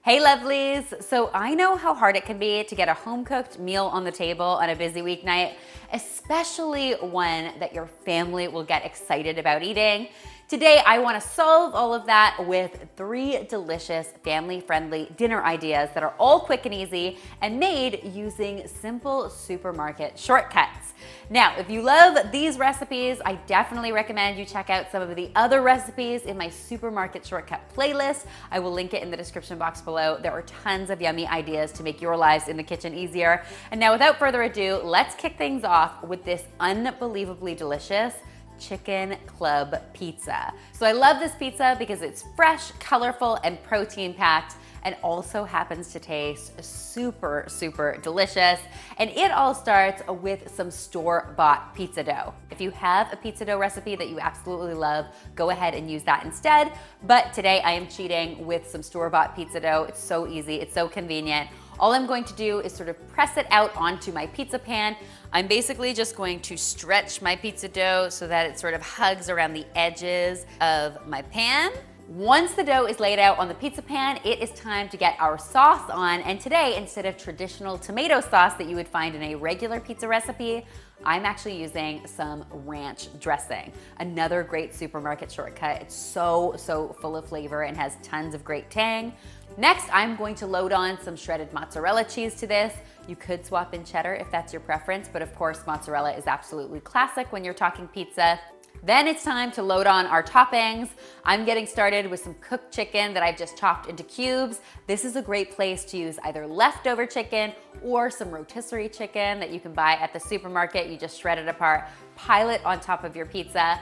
Hey lovelies! So I know how hard it can be to get a home-cooked meal on the table on a busy weeknight, especially one that your family will get excited about eating. Today, I want to solve all of that with 3 delicious family-friendly dinner ideas that are all quick and easy and made using simple supermarket shortcuts. Now, if you love these recipes, I definitely recommend you check out some of the other recipes in my supermarket shortcut playlist. I will link it in the description box below. There are tons of yummy ideas to make your lives in the kitchen easier. And now, without further ado, let's kick things off with this unbelievably delicious chicken club pizza. So I love this pizza because it's fresh, colorful, and protein packed, and also happens to taste super, super delicious. And it all starts with some store-bought pizza dough. If you have a pizza dough recipe that you absolutely love, go ahead and use that instead. But today I am cheating with some store-bought pizza dough. It's so easy, it's so convenient. All I'm going to do is sort of press it out onto my pizza pan. I'm basically just going to stretch my pizza dough so that it sort of hugs around the edges of my pan. Once the dough is laid out on the pizza pan, it is time to get our sauce on. And today, instead of traditional tomato sauce that you would find in a regular pizza recipe, I'm actually using some ranch dressing. Another great supermarket shortcut. It's so full of flavor and has tons of great tang. Next, I'm going to load on some shredded mozzarella cheese to this. You could swap in cheddar if that's your preference, but of course, mozzarella is absolutely classic when you're talking pizza. Then it's time to load on our toppings. I'm getting started with some cooked chicken that I've just chopped into cubes. This is a great place to use either leftover chicken or some rotisserie chicken that you can buy at the supermarket. You just shred it apart, pile it on top of your pizza.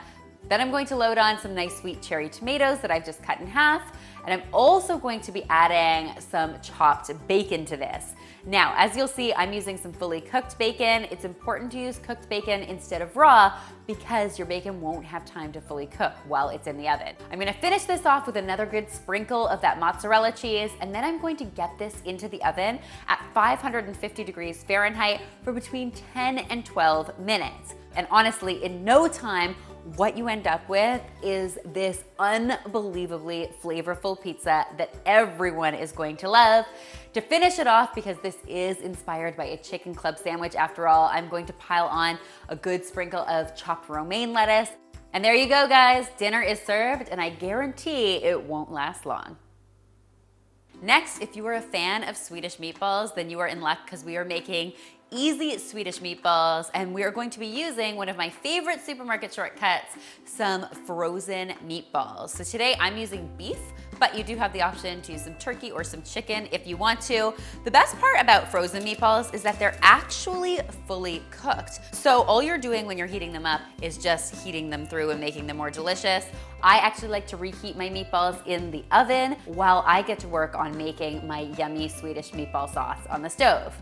Then I'm going to load on some nice sweet cherry tomatoes that I've just cut in half. And I'm also going to be adding some chopped bacon to this. Now, as you'll see, I'm using some fully cooked bacon. It's important to use cooked bacon instead of raw because your bacon won't have time to fully cook while it's in the oven. I'm gonna finish this off with another good sprinkle of that mozzarella cheese, and then I'm going to get this into the oven at 550 degrees Fahrenheit for between 10 and 12 minutes. And honestly, in no time, what you end up with is this unbelievably flavorful pizza that everyone is going to love. To finish it off, because this is inspired by a chicken club sandwich after all, I'm going to pile on a good sprinkle of chopped romaine lettuce. And there you go, guys. Dinner is served, and I guarantee it won't last long. Next, if you are a fan of Swedish meatballs, then you are in luck because we are making easy Swedish meatballs, and we are going to be using one of my favorite supermarket shortcuts, some frozen meatballs. So today I'm using beef, but you do have the option to use some turkey or some chicken if you want to. The best part about frozen meatballs is that they're actually fully cooked. So all you're doing when you're heating them up is just heating them through and making them more delicious. I actually like to reheat my meatballs in the oven while I get to work on making my yummy Swedish meatball sauce on the stove.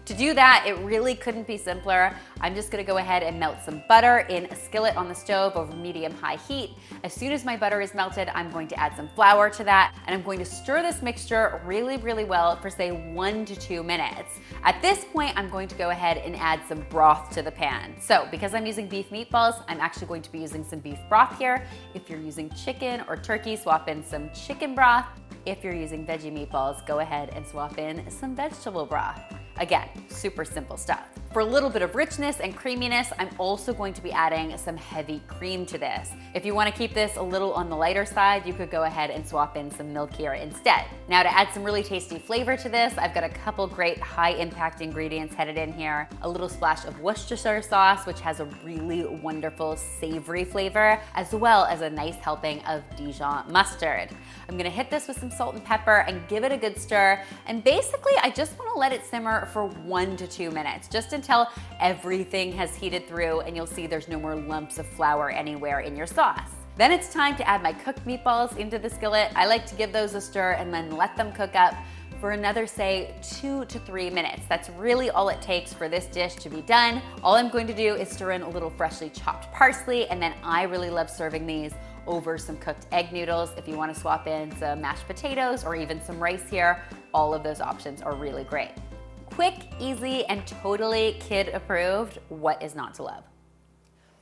To do that, it really couldn't be simpler. I'm just gonna go ahead and melt some butter in a skillet on the stove over medium-high heat. As soon as my butter is melted, I'm going to add some flour to that, and I'm going to stir this mixture really well for say 1 to 2 minutes. At this point, I'm going to go ahead and add some broth to the pan. So because I'm using beef meatballs, I'm actually going to be using some beef broth here. If you're using chicken or turkey, swap in some chicken broth. If you're using veggie meatballs, go ahead and swap in some vegetable broth. Again, super simple stuff. For a little bit of richness and creaminess, I'm also going to be adding some heavy cream to this. If you want to keep this a little on the lighter side, you could go ahead and swap in some milk here instead. Now to add some really tasty flavor to this, I've got a couple great high impact ingredients headed in here. A little splash of Worcestershire sauce, which has a really wonderful savory flavor, as well as a nice helping of Dijon mustard. I'm gonna hit this with some salt and pepper and give it a good stir. And basically, I just wanna let it simmer for 1 to 2 minutes, just until everything has heated through and you'll see there's no more lumps of flour anywhere in your sauce. Then it's time to add my cooked meatballs into the skillet. I like to give those a stir and then let them cook up for another, say, 2 to 3 minutes. That's really all it takes for this dish to be done. All I'm going to do is stir in a little freshly chopped parsley, and then I really love serving these over some cooked egg noodles. If you want to swap in some mashed potatoes or even some rice here, all of those options are really great. Quick, easy, and totally kid approved. What is not to love?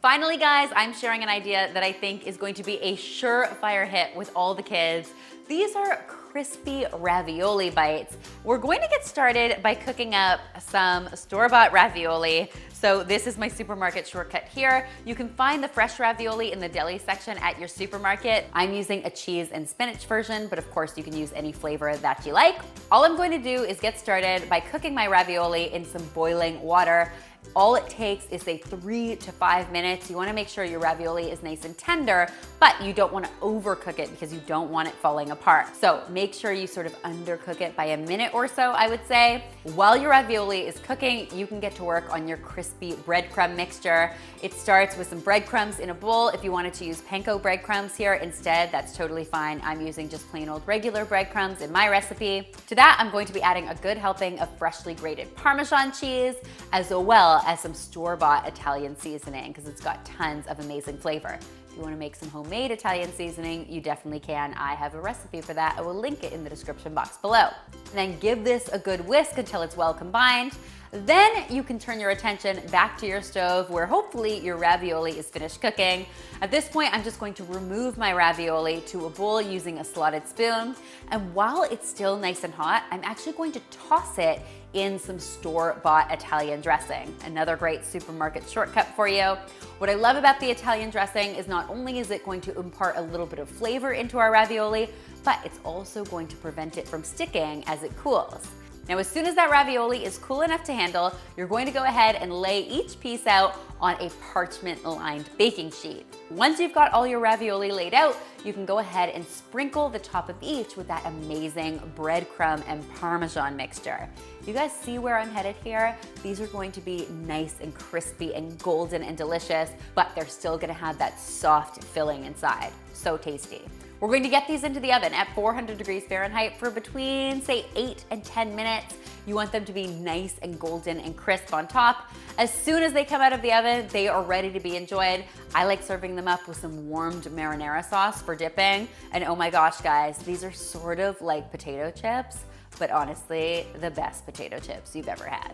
Finally, guys, I'm sharing an idea that I think is going to be a surefire hit with all the kids. These are crispy ravioli bites. We're going to get started by cooking up some store-bought ravioli. So this is my supermarket shortcut here. You can find the fresh ravioli in the deli section at your supermarket. I'm using a cheese and spinach version, but of course you can use any flavor that you like. All I'm going to do is get started by cooking my ravioli in some boiling water. All it takes is say 3 to 5 minutes. You wanna make sure your ravioli is nice and tender, but you don't wanna overcook it because you don't want it falling apart. So make sure you sort of undercook it by a minute or so, I would say. While your ravioli is cooking, you can get to work on your crispy breadcrumb mixture. It starts with some breadcrumbs in a bowl. If you wanted to use panko breadcrumbs here instead, that's totally fine. I'm using just plain old regular breadcrumbs in my recipe. To that, I'm going to be adding a good helping of freshly grated Parmesan cheese, as well as some store-bought Italian seasoning, because it's got tons of amazing flavor. If you want to make some homemade Italian seasoning, you definitely can. I have a recipe for that. I will link it in the description box below. And then give this a good whisk until it's well combined. Then you can turn your attention back to your stove where hopefully your ravioli is finished cooking. At this point, I'm just going to remove my ravioli to a bowl using a slotted spoon. And while it's still nice and hot, I'm actually going to toss it in some store-bought Italian dressing. Another great supermarket shortcut for you. What I love about the Italian dressing is not only is it going to impart a little bit of flavor into our ravioli, but it's also going to prevent it from sticking as it cools. Now, as soon as that ravioli is cool enough to handle, you're going to go ahead and lay each piece out on a parchment-lined baking sheet. Once you've got all your ravioli laid out, you can go ahead and sprinkle the top of each with that amazing breadcrumb and Parmesan mixture. You guys see where I'm headed here? These are going to be nice and crispy and golden and delicious, but they're still gonna have that soft filling inside. So tasty. We're going to get these into the oven at 400 degrees Fahrenheit for between, say, 8 and 10 minutes. You want them to be nice and golden and crisp on top. As soon as they come out of the oven, they are ready to be enjoyed. I like serving them up with some warmed marinara sauce for dipping. And oh my gosh, guys, these are sort of like potato chips, but honestly, the best potato chips you've ever had.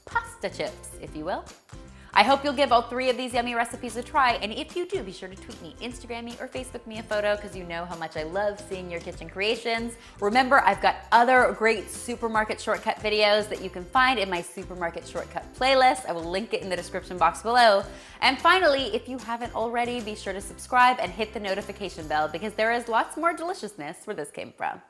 Pasta chips, if you will. I hope you'll give all 3 of these yummy recipes a try, and if you do, be sure to tweet me, Instagram me, or Facebook me a photo because you know how much I love seeing your kitchen creations. Remember, I've got other great supermarket shortcut videos that you can find in my supermarket shortcut playlist. I will link it in the description box below. And finally, if you haven't already, be sure to subscribe and hit the notification bell because there is lots more deliciousness where this came from.